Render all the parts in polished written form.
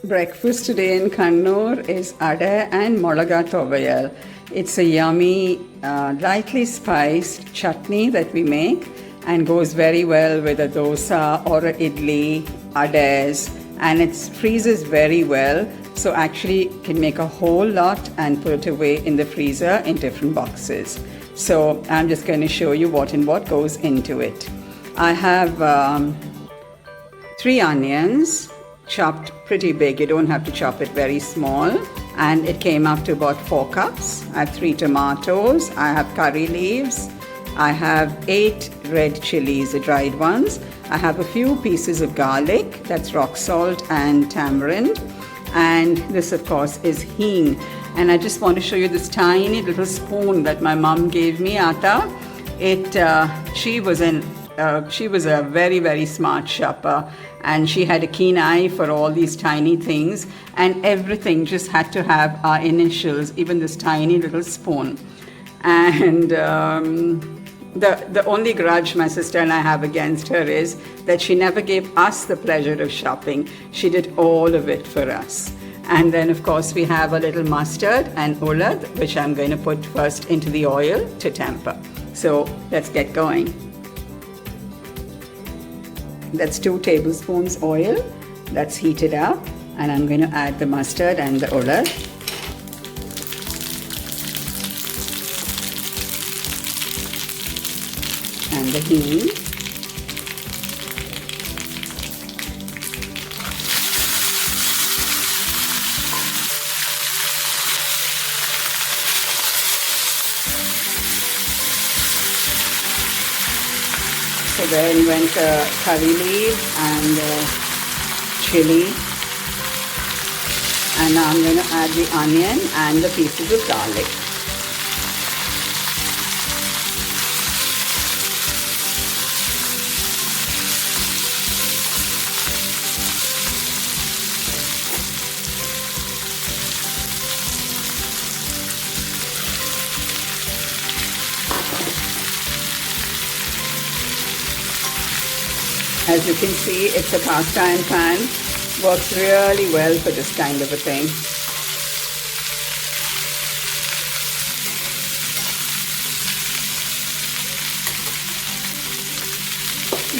breakfast today in Kannur is Ada and Milagai Tuvayal. It's a yummy, lightly spiced chutney that we make and goes very well with a dosa or a idli, adas, and it freezes very well. So actually can make a whole lot and put it away in the freezer in different boxes. So I'm just going to show you what goes into it. I have 3 onions chopped pretty big. You don't have to chop it very small. And it came up to about 4 cups. I have 3 tomatoes. I have curry leaves. I have 8 red chilies, the dried ones. I have a few pieces of garlic, that's rock salt and tamarind. And this, of course, is Hing. And I just want to show you this tiny little spoon that my mom gave me, Ata. She was a very, very smart shopper, and she had a keen eye for all these tiny things, and everything just had to have our initials, even this tiny little spoon. And the only grudge my sister and I have against her is that she never gave us the pleasure of shopping. She did all of it for us. And then, of course, we have a little mustard and urad, which I'm going to put first into the oil to temper. So let's get going. That's 2 tablespoons oil. That's heated up, and I'm going to add the mustard and the urad. And the hing. So then went the curry leaves and chili, and now I'm going to add the onion and the pieces of garlic. As you can see, it's a cast iron pan. Works really well for this kind of a thing.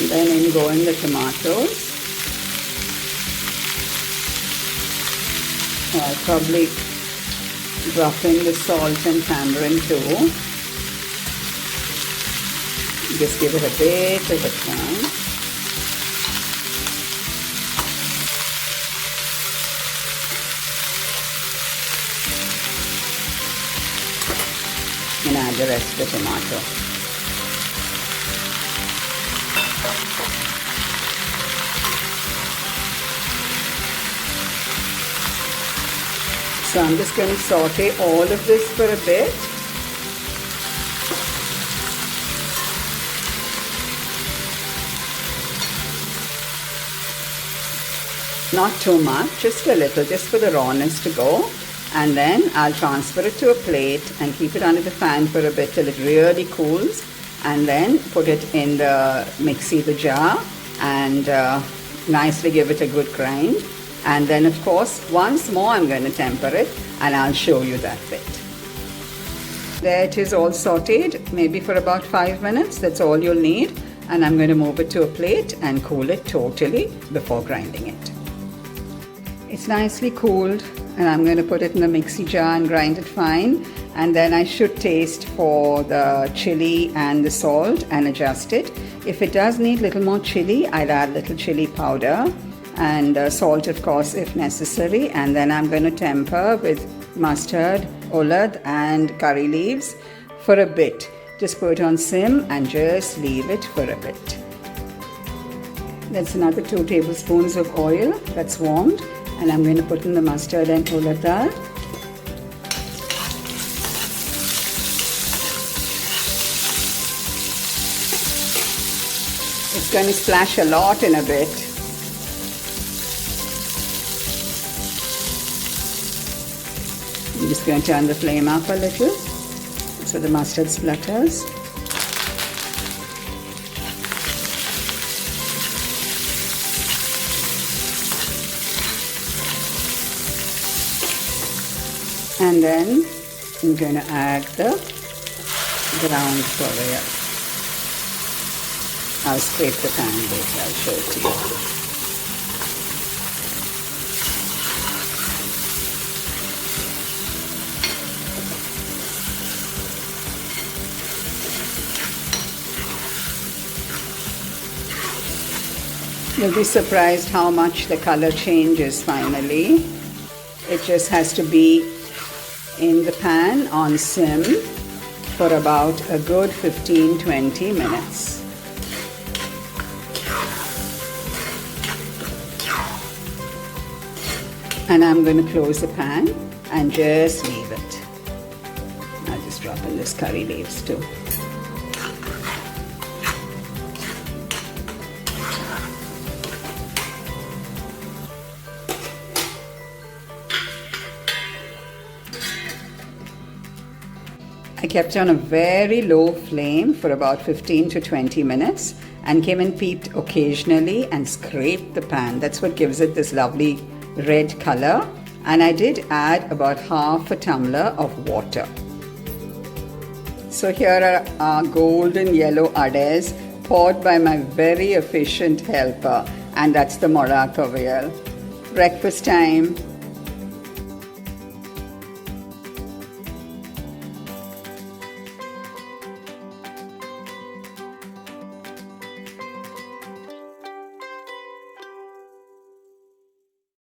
And then in go in the tomatoes. I'll probably drop in the salt and tamarind too. Just give it a bit of a turn. And add the rest of the tomato. So I'm just going to saute all of this for a bit. Not too much, just a little, just for the rawness to go. And then I'll transfer it to a plate and keep it under the fan for a bit till it really cools, and then put it in the mixie, the jar, and nicely give it a good grind. And then, of course, once more I'm going to temper it, and I'll show you that bit. There it is, all sauteed, maybe for about 5 minutes. That's all you'll need. And I'm going to move it to a plate and cool it totally before grinding it. It's nicely cooled, and I'm going to put it in the mixie jar and grind it fine. And then I should taste for the chili and the salt and adjust it. If it does need a little more chili, I'll add little chili powder and salt, of course, if necessary. And then I'm going to temper with mustard, urad and curry leaves for a bit. Just put it on sim and just leave it for a bit. That's another 2 tablespoons of oil that's warmed. And I'm going to put in the mustard and urad dal. It's going to splash a lot in a bit. I'm just going to turn the flame up a little so the mustard splutters. And then I'm going to add the ground tuvayal. I'll scrape the pan later, I'll show it to you. You'll be surprised how much the color changes finally. It just has to be in the pan on sim for about a good 15-20 minutes. And I'm going to close the pan and just leave it. I'll just drop in this curry leaves too. I kept on a very low flame for about 15 to 20 minutes and came and peeped occasionally and scraped the pan. That's what gives it this lovely red color. And I did add about half a tumbler of water. So here are our golden yellow uders poured by my very efficient helper, and that's the Mola Tuvayal. Breakfast time.